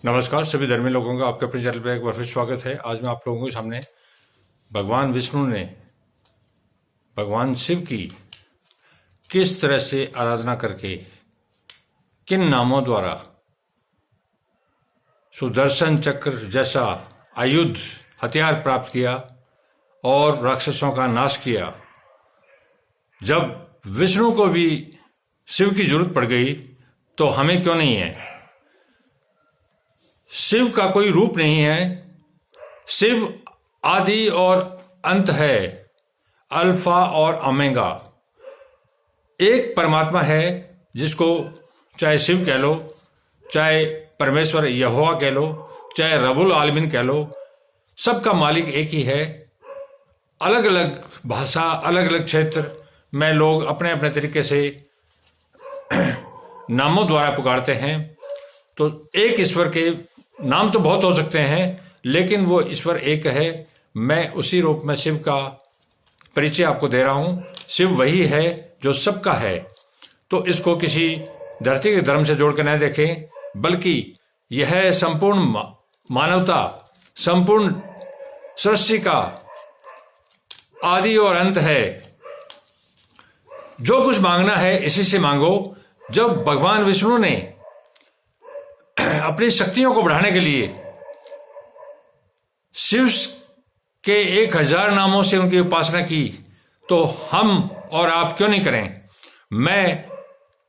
नमस्कार सभी धर्मी लोगों का आपके अपने चैनल पर एक बार फिर स्वागत है। आज मैं आप लोगों के सामने भगवान विष्णु ने भगवान शिव की किस तरह से आराधना करके किन नामों द्वारा सुदर्शन चक्र जैसा आयुध हथियार प्राप्त किया और राक्षसों का नाश किया। जब विष्णु को भी शिव की जरूरत पड़ गई तो हमें क्यों नहीं है। शिव का कोई रूप नहीं है। शिव आदि और अंत है, अल्फा और ओमेगा। एक परमात्मा है जिसको चाहे शिव कह लो, चाहे परमेश्वर यहोवा कह लो, चाहे रब्बुल आलमीन कह लो, सबका मालिक एक ही है। अलग अलग भाषा, अलग अलग क्षेत्र में लोग अपने अपने तरीके से नामों द्वारा पुकारते हैं। तो एक ईश्वर के नाम तो बहुत हो सकते हैं, लेकिन वो ईश्वर एक है। मैं उसी रूप में शिव का परिचय आपको दे रहा हूं। शिव वही है जो सबका है। तो इसको किसी धरती के धर्म से जोड़ कर न देखें, बल्कि यह संपूर्ण मानवता, संपूर्ण सृष्टि का आदि और अंत है। जो कुछ मांगना है इसी से मांगो। जब भगवान विष्णु ने अपनी शक्तियों को बढ़ाने के लिए शिव के 1000 नामों से उनकी उपासना की, तो हम और आप क्यों नहीं करें। मैं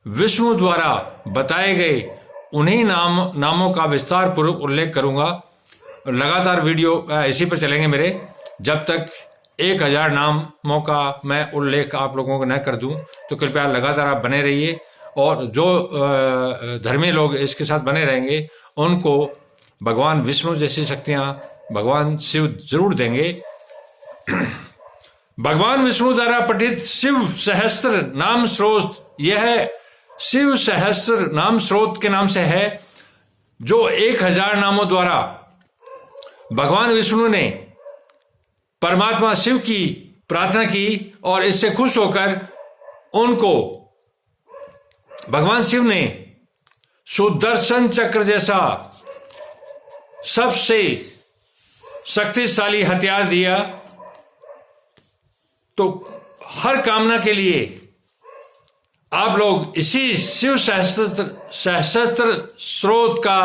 विष्णु द्वारा बताए गए उन्हीं नामों का विस्तार पूर्वक उल्लेख करूंगा। लगातार वीडियो इसी पर चलेंगे मेरे, जब तक 1000 नामों का मैं उल्लेख आप लोगों को न कर दूं। तो कृपया लगातार आप बने रहिए, और जो धर्मी लोग इसके साथ बने रहेंगे उनको भगवान विष्णु जैसी शक्तियां भगवान शिव जरूर देंगे। भगवान विष्णु द्वारा पठित शिव सहस्त्र नाम स्रोत, यह शिव सहस्त्र नाम स्रोत के नाम से है, जो 1000 नामों द्वारा भगवान विष्णु ने परमात्मा शिव की प्रार्थना की और इससे खुश होकर उनको भगवान शिव ने सुदर्शन चक्र जैसा सबसे शक्तिशाली हथियार दिया। तो हर कामना के लिए आप लोग इसी शिव सहस्त्र स्रोत का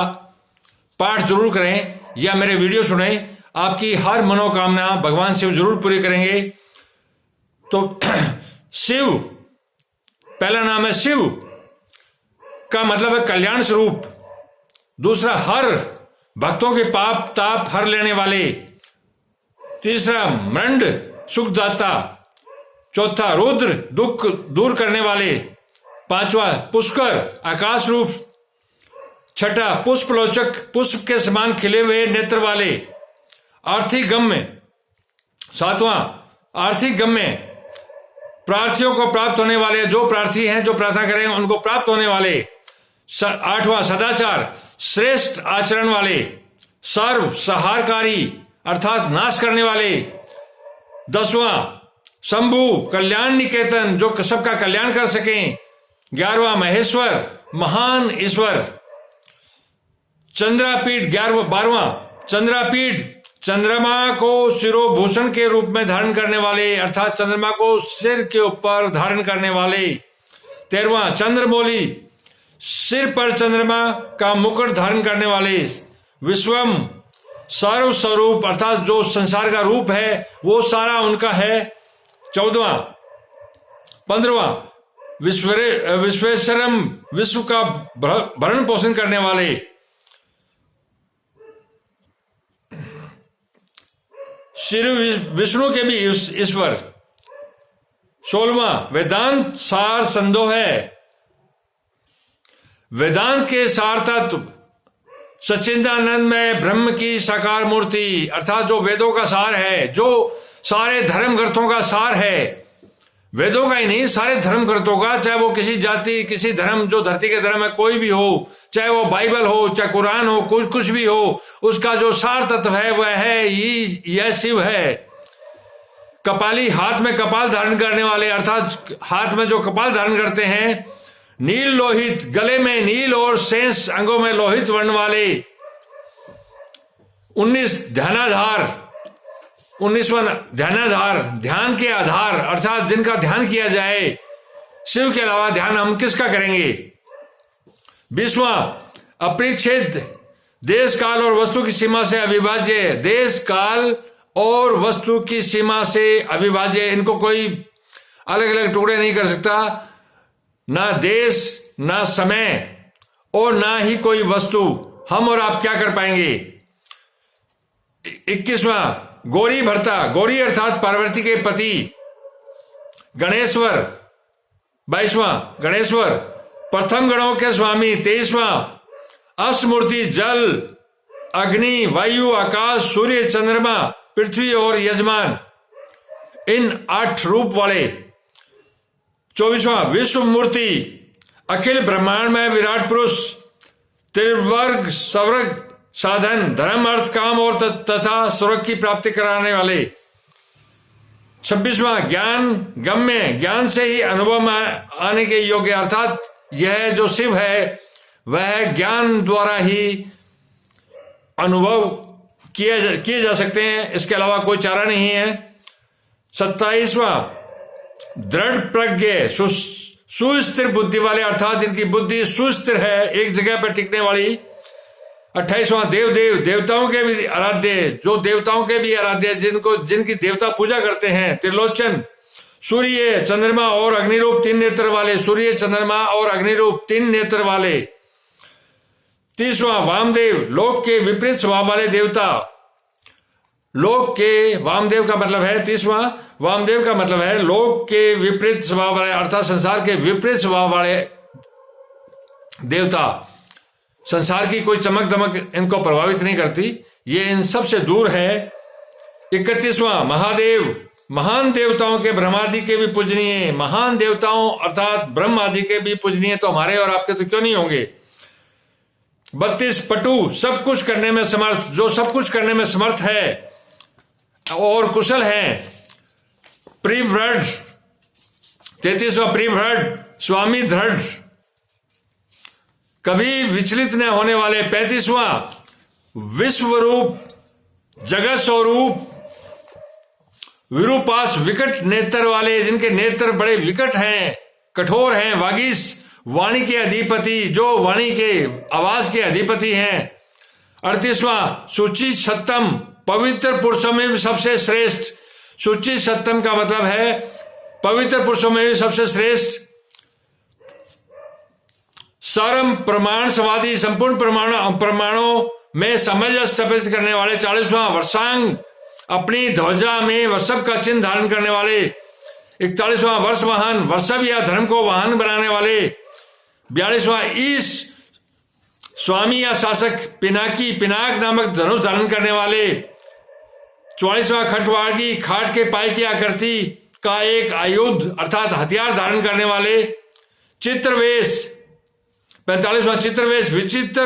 पाठ जरूर करें या मेरे वीडियो सुने। आपकी हर मनोकामना भगवान शिव जरूर पूरी करेंगे। तो शिव, पहला नाम है शिव का मतलब है कल्याण स्वरूप। दूसरा, हर भक्तों के पाप ताप हर लेने वाले। तीसरा, मृंड सुखदाता। चौथा, रुद्र दुख दूर करने वाले। पांचवा, पुष्कर आकाश रूप। छठा, पुष्पलोचक, पुष्प के समान खिले हुए नेत्र वाले। आर्थिक गम्य। सातवां, आर्थिक गम्य, प्रार्थियों को प्राप्त होने वाले। जो प्रार्थी हैं, जो प्रार्थना करें उनको प्राप्त होने वाले। आठवां, सदाचार, श्रेष्ठ आचरण वाले। सर्व संहारकारी अर्थात नाश करने वाले। 10वां, शंभु कल्याण निकेतन, जो सबका कल्याण कर सकें। 11वां, महेश्वर महान ईश्वर। चंद्रापीठ 12वां, चंद्रापीठ, चंद्रमा को शिरोभूषण के रूप में धारण करने वाले, अर्थात चंद्रमा को सिर के ऊपर धारण करने वाले। 13वां, चंद्रमौली, सिर पर चंद्रमा का मुकुट धारण करने वाले। विश्वम, सर्व स्वरूप, अर्थात जो संसार का रूप है वो सारा उनका है। 14वां, 15वां, विश्वेश्वरम, विश्व का भरण पोषण करने वाले। श्री विष्णु के भी ईश्वर। 16वां, वेदांत सार संदोह है, वेदांत के सार तत्व, सच्चिदानंद में ब्रह्म की साकार मूर्ति, अर्थात जो वेदों का सार है, जो सारे धर्म ग्रंथों का सार है। वेदों का ही नहीं, सारे धर्म ग्रंथों का, चाहे वो किसी जाति, किसी धर्म, जो धरती के धर्म है कोई भी हो, चाहे वो बाइबल हो, चाहे कुरान हो, कुछ भी हो, उसका जो सार तत्व है वह है यह शिव है। कपाली, हाथ में कपाल धारण करने वाले, अर्थात हाथ में जो कपाल धारण करते हैं। नील लोहित, गले में नील और शेष अंगों में लोहित वर्ण वाले, 19 ध्यानाधार, 19वां ध्यानाधार, ध्यान के आधार अर्थात जिनका ध्यान किया जाए, शिव के अलावा ध्यान हम किसका करेंगे। 20वां अपरिच्छेद, देश काल और वस्तु की सीमा से अविभाज्य, देश काल और वस्तु की सीमा से अविभाज्य, इनको कोई अलग अलग टुकड़े नहीं कर सकता, ना देश ना समय और ना ही कोई वस्तु। हम और आप क्या कर पाएंगे। 21वां गौरी भरता, गौरी अर्थात पार्वती के पति, गणेश्वर। 22वां गणेश्वर प्रथम गणों के स्वामी। 23वां अष्टमूर्ति, जल अग्नि वायु आकाश सूर्य चंद्रमा पृथ्वी और यजमान, इन 8 रूप वाले। 24वां विश्व मूर्ति, अखिल ब्रह्मांड में विराट पुरुष, त्रिवर्ग स्वर्ग साधन, धर्म अर्थ काम और तथा स्वर्ग की प्राप्ति कराने वाले। 26वां ज्ञान गम्य, ज्ञान से ही अनुभव में आने के योग्य, अर्थात यह जो शिव है वह ज्ञान द्वारा ही अनुभव किए जा सकते हैं, इसके अलावा कोई चारा नहीं है। 27वां दृढ़ प्रज्ञ, सुस्थिर बुद्धि वाले, अर्थात जिनकी बुद्धि सुस्थिर है, एक जगह पर टिकने वाली। 28वां देवताओं के भी आराध्य, जो देवताओं के भी आराध्य, जिनकी देवता पूजा करते हैं। त्रिलोचन, सूर्य चंद्रमा और अग्निरूप 3 नेत्र वाले, सूर्य चंद्रमा और अग्निरूप 3 नेत्र वाले। 30वां वामदेव, लोक के विपरीत स्वभाव वाले देवता। लोक के वामदेव का मतलब है, 30वां वामदेव का मतलब है लोक के विपरीत स्वभाव वाले, अर्थात संसार के विपरीत स्वभाव वाले देवता। संसार की कोई चमक दमक इनको प्रभावित नहीं करती, ये इन सब से दूर है। 31वां महादेव, महान देवताओं के ब्रह्मादि के भी पूजनीय, महान देवताओं अर्थात ब्रह्म आदि के भी पूजनीय, तो हमारे और आपके तो क्यों नहीं होंगे। 32 पटु, सब कुछ करने में समर्थ, जो सब कुछ करने में समर्थ है और कुशल है। प्रिव्रड, 33वां प्रिव्रड, स्वामी दृढ़, कभी विचलित न होने वाले। 35वां विश्वरूप, जगत स्वरूप, विरूपास, विकट नेत्र वाले, जिनके नेत्र बड़े विकट हैं, कठोर हैं। वागीश, वाणी के अधिपति, जो वाणी के आवाज के अधिपति हैं। 38वां सूची सत्तम, पवित्र पुरुषों में भी सबसे श्रेष्ठ। सूची सत्तम का मतलब है पवित्र पुरुषों में भी सबसे श्रेष्ठ। सरम प्रमाण समाधि, संपूर्ण प्रमाणों में समझ स्थापित करने वाले। 40वां वर्षांग, अपनी ध्वजा में वर्षभ का चिन्ह धारण करने वाले। 41वां वर्ष वाहन, वर्षभ या धर्म को वाहन बनाने वाले। 42वां ईश, स्वामी या शासक, पिनाकी, पिनाक नामक धनुष धारण करने वाले। 44वां खटवाड़गी, खाट के पाए की आकृति का एक आयुध अर्थात हथियार धारण करने वाले। चित्रवेश, 45वां चित्रवेश, विचित्र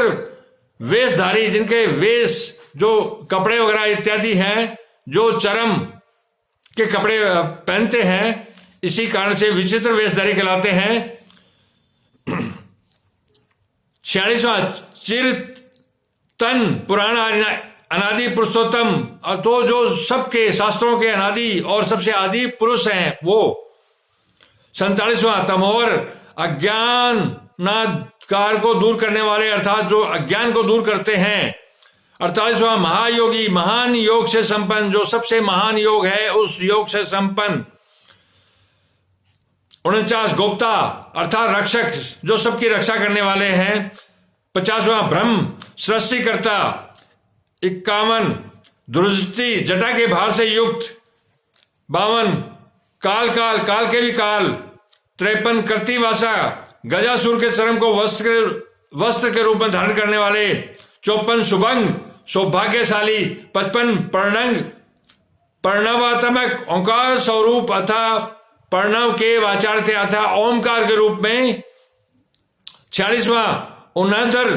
वेशधारी, जिनके वेश जो कपड़े वगैरह इत्यादि हैं, जो चरम के कपड़े पहनते हैं, इसी कारण से विचित्र वेशधारी कहलाते हैं। 46वां चिरतन, पुराना अनादि पुरुषोत्तम, तो जो सबके शास्त्रों के अनादि और सबसे आदि पुरुष हैं वो। 47वां तमोर, अज्ञान नाकार को दूर करने वाले, अर्थात जो अज्ञान को दूर करते हैं। 48वां महायोगी, महान योग से संपन्न, जो सबसे महान योग है उस योग से संपन्न। 49 गोप्ता अर्थात रक्षक, जो सबकी रक्षा करने वाले हैं। 50वां ब्रह्म सृष्टिकर्ता। 51 दुर्दृष्टि, जटा के भार से युक्त। 52 काल काल के भी काल। 53 कर्तिवासा, गजासुर के चरम को वस्त्र के रूप में धारण करने वाले। 54 शुभंग, सौभाग्यशाली। 55 पर्णंग, प्रणवात्मक, ओंकार स्वरूप अथा प्रणव के वाचार थे अथा ओमकार के रूप में। 46वां उन्नतर,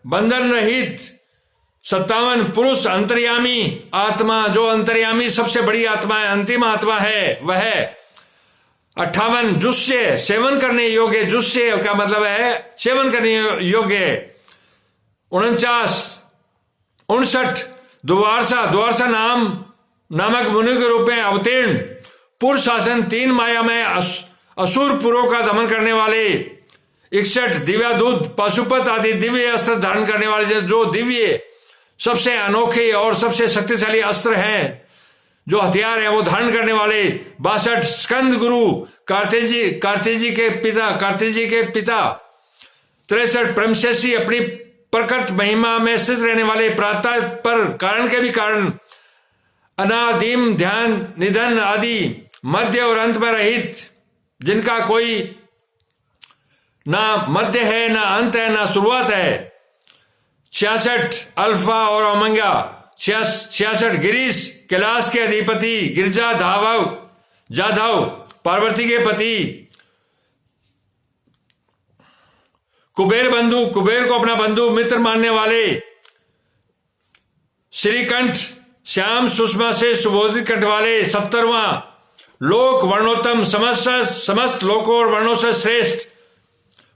बंधन रहित। 57 पुरुष अंतर्यामी आत्मा, जो अंतर्यामी सबसे बड़ी आत्मा है, अंतिम आत्मा है वह। 58 जुस्य, सेवन करने योग्य, जुस्य का मतलब है सेवन करने योग्य। 59 द्वारसा नामक मुनि के रूप में अवतीर्ण, पुरुष शासन 3 माया में असुर पुरों का दमन करने वाले, 61 दिव्यादूत, पशुपत आदि दिव्य अस्त्र धारण करने वाले, जो दिव्य सबसे अनोखे और सबसे शक्तिशाली अस्त्र हैं, जो हथियार है वो धारण करने वाले, 62 स्कंद गुरु, कार्तिजी के पिता, 63 ब्रह्मशेषी, अपनी प्रकट महिमा में स्थित रहने वाले, प्रातः पर कारण के भी कारण, अनादिम ध्यान निधन आदि, मध्य और अंत में रहित, जिनका कोई ना मध्य है, ना अंत है, ना शुरुआत है, 66 अल्फा और ओमेगा, 66 गिरीश, कैलाश के अधिपति, गिरजा जाधव, पार्वती के पति, कुबेर को अपना बंधु मित्र मानने वाले, श्रीकंठ, श्याम सुषमा से सुबोधित कंठ वाले, 70वां लोक वर्णोत्तम, समस्त लोकों और वर्णों से श्रेष्ठ,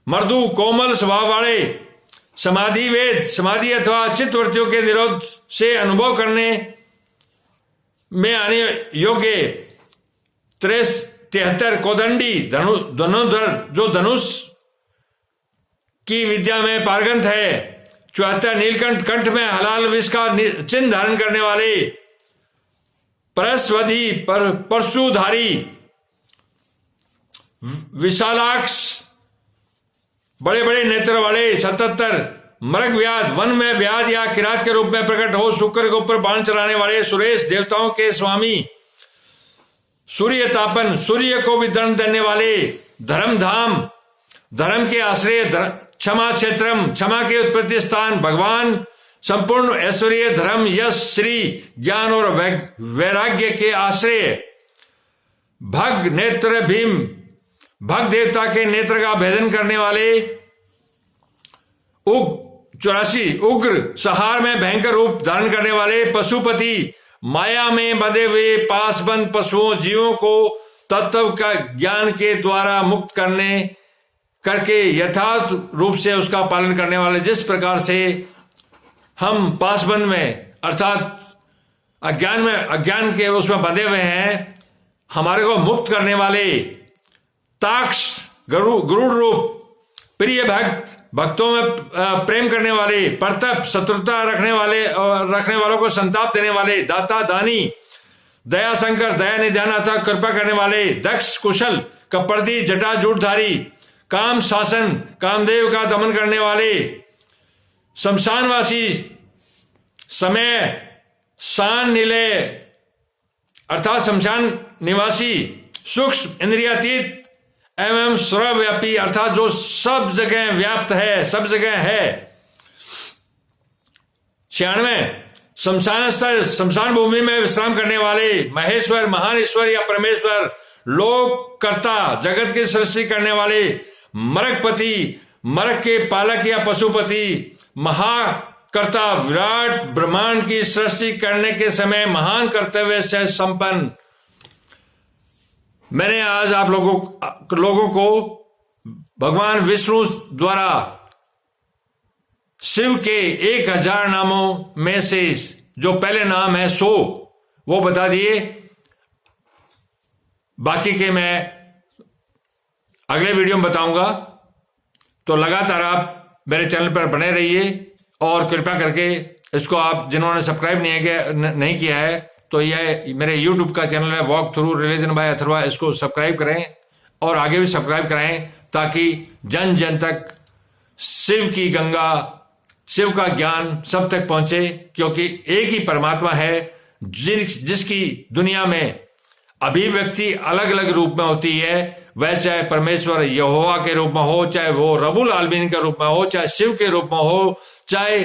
मृदु कोमल स्वभाव वाले, समाधि अथवा चित्तवृत्तियों के निरोध से अनुभव करने में आने योग्य, 73 कोदंडी, धनुर्धर, जो धनुष की विद्या में पारंगत है, 74 नीलकंठ, कंठ में हलाल विष का चिन्ह धारण करने वाले, परस्वधी, परशुधारी, विशालाक्ष, बड़े बड़े नेत्र वाले, 77 मृग व्याध, वन में व्याध या किरात के रूप में प्रकट हो शुक्र के ऊपर बाण चलाने वाले, सुरेश, देवताओं के स्वामी, सूर्य तापन, सूर्य को भी दंड देने वाले, धर्मधाम, धर्म के आश्रय, क्षमा क्षेत्रम, क्षमा के उत्पत्ति स्थान, भगवान, संपूर्ण ऐश्वर्य, धर्म, यश, श्री, ज्ञान और वैराग्य के आश्रय, भग नेत्र भीम, भग देवता के नेत्र का भेदन करने वाले, 84 उग्र, सहार में भयंकर रूप धारण करने वाले, पशुपति, माया में बंधे हुए पासबंद पशुओं जीवों को तत्व का ज्ञान के द्वारा मुक्त करके यथार्थ रूप से उसका पालन करने वाले, जिस प्रकार से हम पासबंद में अर्थात अज्ञान के उसमें बंधे हुए हैं, हमारे को मुक्त करने वाले, ताक्ष, गरुड़ रूप, प्रिय भक्तों में प्रेम करने वाले, परतप, शत्रुता रखने वालों को संताप देने वाले, दाता, दानी, दया शंकर, दया निधान अथवा कृपा करने वाले, दक्ष, कुशल, कपर्दी, जटा जूटधारी, काम शासन, कामदेव का दमन करने वाले, शमशानवासी, समय शान निलय अर्थात शमशान निवासी, सूक्ष्म इंद्रियातीत एवं सर्वव्यापी अर्थात जो सब जगह व्याप्त है, सब जगह है, 96 शमशान भूमि में विश्राम करने वाले, महेश्वर, महान ईश्वर या परमेश्वर, लोक कर्ता, जगत की सृष्टि करने वाले, मरकपति, मरक के पालक या पशुपति, महाकर्ता, विराट ब्रह्मांड की सृष्टि करने के समय महान कर्तव्य से संपन्न। मैंने आज आप लोगों को भगवान विष्णु द्वारा शिव के 1000 नामों में से जो पहले नाम है 100 वो बता दिए, बाकी के मैं अगले वीडियो में बताऊंगा। तो लगातार आप मेरे चैनल पर बने रहिए और कृपया करके इसको आप जिन्होंने सब्सक्राइब नहीं किया है तो यह मेरे YouTube का चैनल है walk through religion by Atharva, इसको सब्सक्राइब करें और आगे भी सब्सक्राइब कराएं ताकि जन जन तक शिव की गंगा, शिव का ज्ञान सब तक पहुंचे, क्योंकि एक ही परमात्मा है जिसकी दुनिया में अभिव्यक्ति अलग अलग रूप में होती है। वह चाहे परमेश्वर यहोवा के रूप में हो, चाहे वो रबुल आलमीन के रूप में हो, चाहे शिव के रूप में हो, चाहे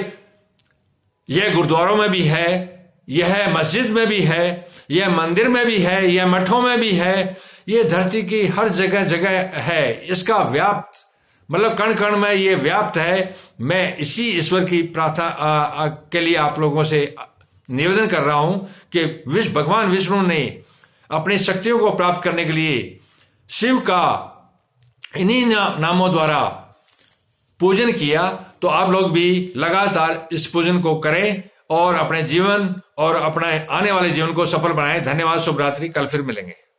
यह गुरुद्वारों में भी है, यह मस्जिद में भी है, यह मंदिर में भी है, यह मठों में भी है, यह धरती की हर जगह जगह है। इसका व्याप्त मतलब कण कण में ये व्याप्त है। मैं इसी ईश्वर की प्रार्थना के लिए आप लोगों से निवेदन कर रहा हूं कि भगवान विष्णु ने अपनी शक्तियों को प्राप्त करने के लिए शिव का इन्हीं नामों द्वारा पूजन किया, तो आप लोग भी लगातार इस पूजन को करें और अपने जीवन और अपने आने वाले जीवन को सफल बनाएं। धन्यवाद, शुभ रात्रि, कल फिर मिलेंगे।